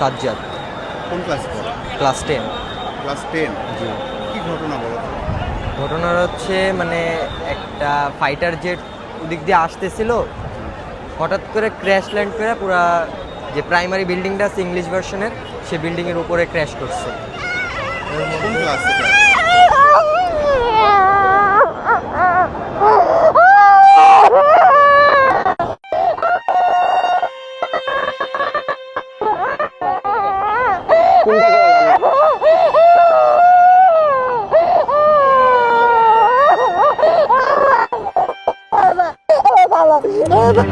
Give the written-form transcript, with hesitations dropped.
সাজ্জাদ। কোন ক্লাসে পড়ো? ক্লাস 10। ক্লাস 10। জি। কি ঘটনা বলো তো? ঘটনার হচ্ছে মানে একটা ফাইটার জেট ওদিক দিয়ে আসতেছিল, হঠাৎ করে ক্র্যাশ ল্যান্ড করে পুরা যে প্রাইমারি বিল্ডিংটা আছে ইংলিশ ভার্সনের, সে বিল্ডিংয়ের উপরে ক্র্যাশ করছে। কোন ক্লাস এটা? Baba.